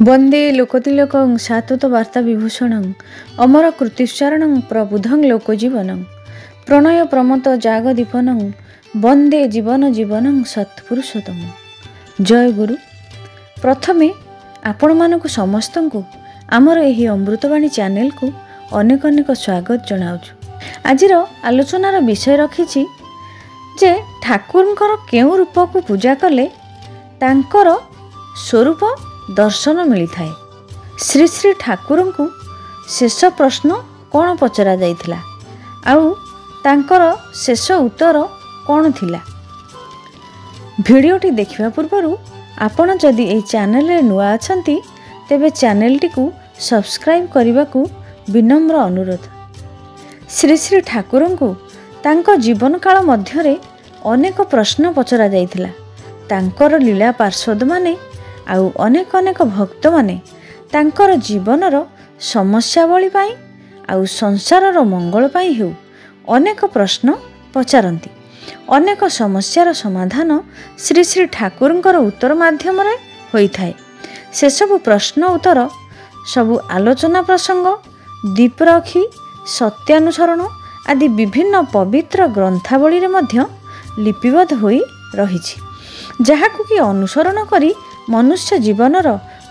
वंदे लोकतिलकं सात्वत वार्ता विभूषणं अमर कृतिश्चरणं प्रबुधं लोकजीवनं प्रणय प्रमत जागदीपनं वंदे जीवन जीवनं सत्पुरुषोत्तम। जय गुरु। प्रथमे आपण मानकु समस्तंकु आमर एही अमृतवाणी चैनल को अनेक अनेक स्वागत जनाउछु। आजिर आलोचनार विषय रखिछि जे ठाकुरंकर केउ रूप को पूजा कले तांकर स्वरूप दर्शन मिली थाए। श्री श्री ठाकुर को शेष प्रश्न कौन पचरा जाइथिला आउ तांकर शेष उत्तर कौन थिला। भिडियोटी देखिबा पूर्वरु आपण जदि एई चैनल रे नुआ अछंती तेबे चैनल टी को सब्सक्राइब करने को विनम्र अनुरोध। श्री श्री ठाकुर को तांको जीवन काल मध्यरे अनेक प्रश्न पचरा जाइथिला। तांकर लीला पार्षद माने आउ अनेक अनेक भक्त माने तांकर जीवनर समस्यावली पाई आउ संसारर मंगल पाई हेउ अनेक प्रश्न पचारती। अनेक समस्यार समाधान श्री श्री ठाकुरंकर उत्तर माध्यम रे होई थाए। से सब प्रश्न उत्तर सबु आलोचना प्रसंग दीप रखी सत्यानुसरण आदि विभिन्न पवित्र ग्रंथावली रे मध्य लिपिबद्ध होई रहिछि, जहाकु कि अनुसरण करी मनुष्य जीवनर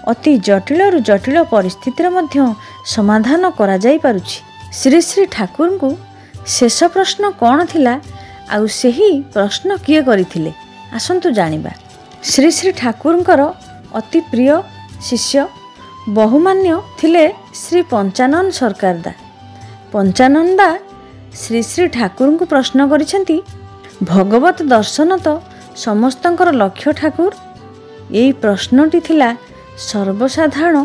अति जटिल रु जटिल परिस्थितिर मध्य समाधान करा जाई पारुछि। श्री श्री ठाकुर को शेष प्रश्न कौन थिला आउ सेही प्रश्न किए करिथिले आसंतु जानिबा। श्री श्री ठाकुरंकर अति प्रिय शिष्य बहुमान्य थिले श्री पंचानन सरकारदा। पंचानंदा श्री श्री ठाकुर को प्रश्न करिसेंती, भगवत दर्शन तो समस्तंकर लक्ष्य ठाकुर। यही प्रश्नटी थिला सर्वसाधारण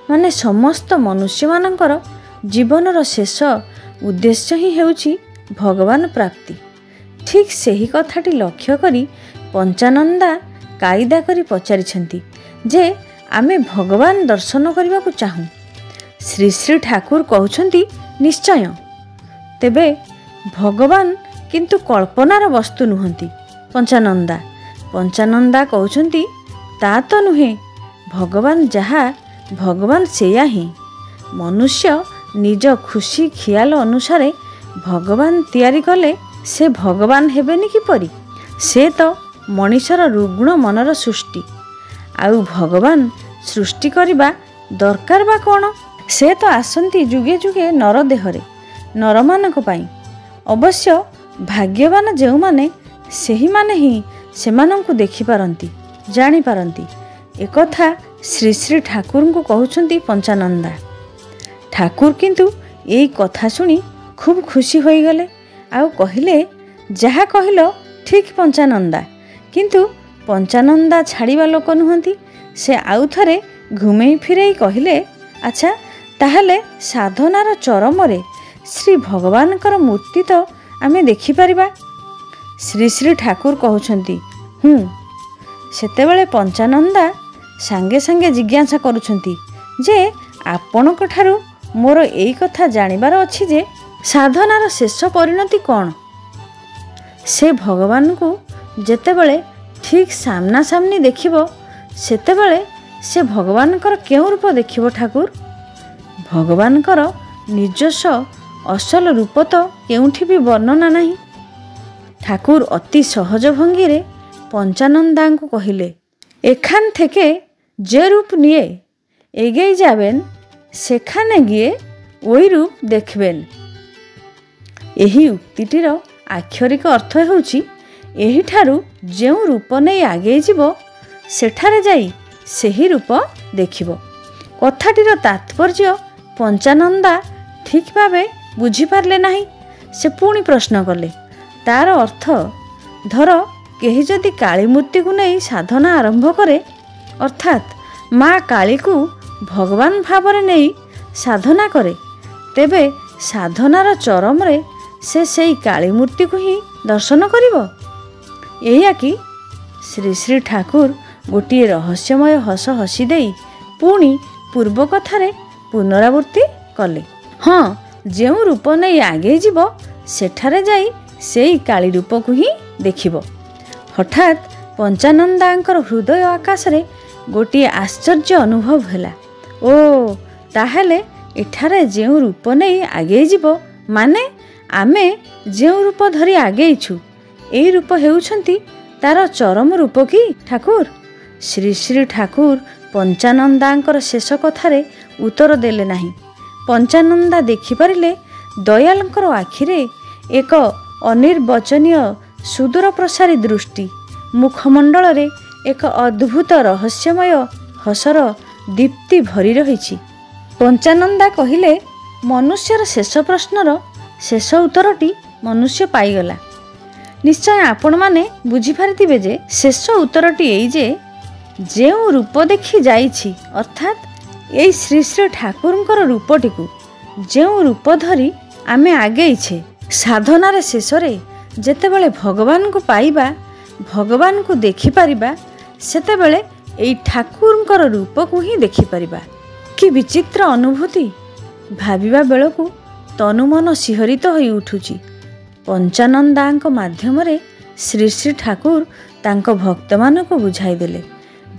माने समस्त मनुष्य मानकर जीवनर शेष उद्देश्य ही हेउची भगवान प्राप्ति। ठीक सही कथाटी लक्ष्य करी पंचानंदा कायदा करी पचारिछंती जे आमे भगवान दर्शन करने को चाहूँ। श्री श्री ठाकुर कहउछंती, निश्चय। तेबे भगवान किंतु कल्पनार वस्तु नुहंती। पंचानंदा कहउछंती, ता तो नुहे, भगवान जहा भगवान सेया ही। मनुष्य निज खुशी खियाल अनुसारे भगवान तैयारी कले से भगवान हेबेनी किपरि? से तो मनीषर रुग्ण मनर सृष्टि। आउ भगवान सृष्टि करिबा दरकार बा कोन? से तो आसंती जुगे जुगे नर देहरे नर मानक पाई। अवश्य भाग्यवान जेउ माने सेही माने ही सेमानंकु देखि पारंती जानी पारंती। एकथा श्री श्री ठाकुर को कहउछंती पंचानंदा। ठाकुर किंतु एई कथा सुनी खूब खुशी होई गले आउ कहिले, जहा कहिलो ठीक पंचानंदा। किंतु पंचानंदा छाड़ीबा लोक नुहंती। से आउ थरे घुमेई फिरेई कहिले, अच्छा ताहले साधनार चरमरे श्री भगवानकर मूर्ति तो आमे देखि परिबा। श्री श्री ठाकुर कहउछंती, सेतेबेले पंचानंदा सांगे सांगे जिज्ञासा करुछंती जे आपणक ठारू मोर एई कथा जानिबार अछि जे साधनार शेष परिणति कौन? से भगवान को जेतेबेले ठीक सामना सामनी देखिबो सेतेबेले से भगवानकर केउ रूप देखिबो ठाकुर? भगवानकर निजस्व असल रूप तो केउठी भी वर्णना नहीं। ठाकुर अति सहज भंगी रे पंचानंदा को कहिले, एखान थेके जे रूप निये एगेई जाबेन सेखाने गिए ओई रूप देखबेन। एही उक्तिटीर आक्षरिक अर्थ हेउची, एही ठारू जेउ रूप नै आगे जीवो सेठारे जाई सेही रूप देखिबो। कथाटीर तात्पर्य पंचानंदा ठीक भावे बुझी पारले नाही। से पुणी प्रश्न कले, तार अर्थ धर केही जदि काली मूर्ति को नहीं साधना आरंभ करे अर्थात माँ काली को भगवान भावरे नहीं साधना करे, तेबे साधनार चरम रे से सेई काली मूर्ति को ही दर्शन करिवो। एया कि श्री श्री ठाकुर गोटे रहस्यमय हस हसी देई पुणी पूर्व कथारे पुनरावृत्ति कले। हाँ, जेउ रूप नहीं आगे जीव सेठारे जाई सेई काली रूप को ही देखिबो। हठात पंचानंदांकर हृदय आकाश रे ଗୋଟିଏ ଆଶ୍ଚର୍ଯ୍ୟ ଅନୁଭବ ହେଲା। ଓ ତାହେଲେ ଏଠାରେ ଯେଉଁ ରୂପ ନେଇ ଆଗେଇ ଯିବ, ମାନେ ଆମେ ଯେଉଁ ରୂପ ଧରି ଆଗେଇଛୁ, ଏଇ ରୂପ ହେଉଛନ୍ତି ତାର ଚରମ ରୂପ କି ଠାକୁର? ଶ୍ରୀ ଶ୍ରୀ ଠାକୁର ପଞ୍ଚାନନ୍ଦାଙ୍କର ଶେଷ କଥାରେ ଉତ୍ତର ଦେଲେ ନାହିଁ। ପଞ୍ଚାନନ୍ଦା ଦେଖିପାରିଲେ ଦୟାଲଙ୍କର ଆଖିରେ ଏକ ଅନିର୍ବଚନୀୟ ସୁଦୂର ପ୍ରସାରୀ ଦୃଷ୍ଟି, ମୁଖମଣ୍ଡଳରେ ଏକ ଅଦ୍ଭୁତ ରହସ୍ୟମୟ ହସର ଦୀପ୍ତି ଭରି ରହିଛି। ପଞ୍ଚାନନ୍ଦା କହିଲେ, ମନୁଷ୍ୟର ଶେଷ ପ୍ରଶ୍ନର ଶେଷ ଉତ୍ତରଟି ମନୁଷ୍ୟ ପାଇଗଲା। ନିଶ୍ଚୟ ଆପଣମାନେ ବୁଝିପାରିଥିବେ ଯେ ଶେଷ ଉତ୍ତରଟି ଏଇ ଯେ, ଯେଉଁ ରୂପ ଦେଖି ଯାଇଛି, ଅର୍ଥାତ୍ ଏଇ ଶ୍ରୀ ଶ୍ରୀ ଠାକୁରଙ୍କର ରୂପଟିକୁ ଯେଉଁ ରୂପ ଧରି ଆମେ ଆଗେଇଛେ, ସାଧନାର ଶେଷରେ ଯେତେବେଳେ ଭଗବାନଙ୍କୁ ପାଇବା, ଭଗବାନଙ୍କୁ ଦେଖିପାରିବା, ସେତେବେଳେ ଏଇ ଠାକୁରଙ୍କର ରୂପକୁ ହିଁ ଦେଖିପାରିବା। କି ବିଚିତ୍ର ଅନୁଭୂତି! ଭାବିବା ବେଳକୁ ତନୁମନ ଶିହରିତ ହୋଇ ଉଠୁଛି। ପଞ୍ଚାନନ୍ଦାଙ୍କ ମାଧ୍ୟମରେ ଶ୍ରୀ ଶ୍ରୀ ଠାକୁର ତାଙ୍କ ଭକ୍ତମାନଙ୍କୁ ବୁଝାଇଦେଲେ,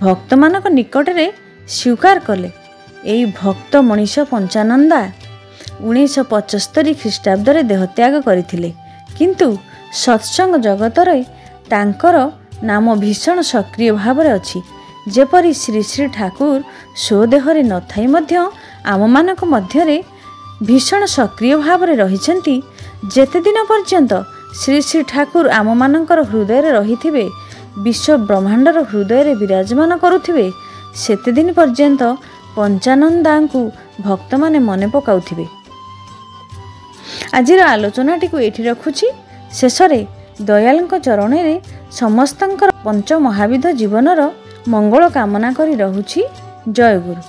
ଭକ୍ତମାନଙ୍କ ନିକଟରେ ସ୍ୱୀକାର କଲେ। ଏଇ ଭକ୍ତ ମଣିଷ ପଞ୍ଚାନନ୍ଦା 1975 ଖ୍ରୀଷ୍ଟାବ୍ଦରେ ଦେହତ୍ୟାଗ କରିଥିଲେ, କିନ୍ତୁ ସତ୍ସଙ୍ଗ ଜଗତରେ ତାଙ୍କର ନାମ ଭୀଷଣ ସକ୍ରିୟ ଭାବରେ ଅଛି। ଯେପରି ଶ୍ରୀ ଶ୍ରୀ ଠାକୁର ସ୍ୱଦେହରେ ନଥାଇ ମଧ୍ୟ ଆମମାନଙ୍କ ମଧ୍ୟରେ ଭୀଷଣ ସକ୍ରିୟ ଭାବରେ ରହିଛନ୍ତି। ଯେତେଦିନ ପର୍ଯ୍ୟନ୍ତ ଶ୍ରୀ ଶ୍ରୀ ଠାକୁର ଆମମାନଙ୍କର ହୃଦୟରେ ରହିଥିବେ, ବିଶ୍ୱ ବ୍ରହ୍ମାଣ୍ଡର ହୃଦୟରେ ବିରାଜମାନ କରୁଥିବେ, ସେତେଦିନ ପର୍ଯ୍ୟନ୍ତ ପଞ୍ଚାନନ୍ଦାଙ୍କୁ ଭକ୍ତମାନେ ମନେ ପକାଉଥିବେ। ଆଜିର ଆଲୋଚନାଟିକୁ ଏଇଠି ରଖୁଛି। ଶେଷରେ ଦୟାଲଙ୍କ ଚରଣରେ ସମସ୍ତଙ୍କର ପଞ୍ଚମହାବିଧ ଜୀବନର ମଙ୍ଗଳ କାମନା କରି ରହୁଛି। ଜୟ ଗୁରୁ।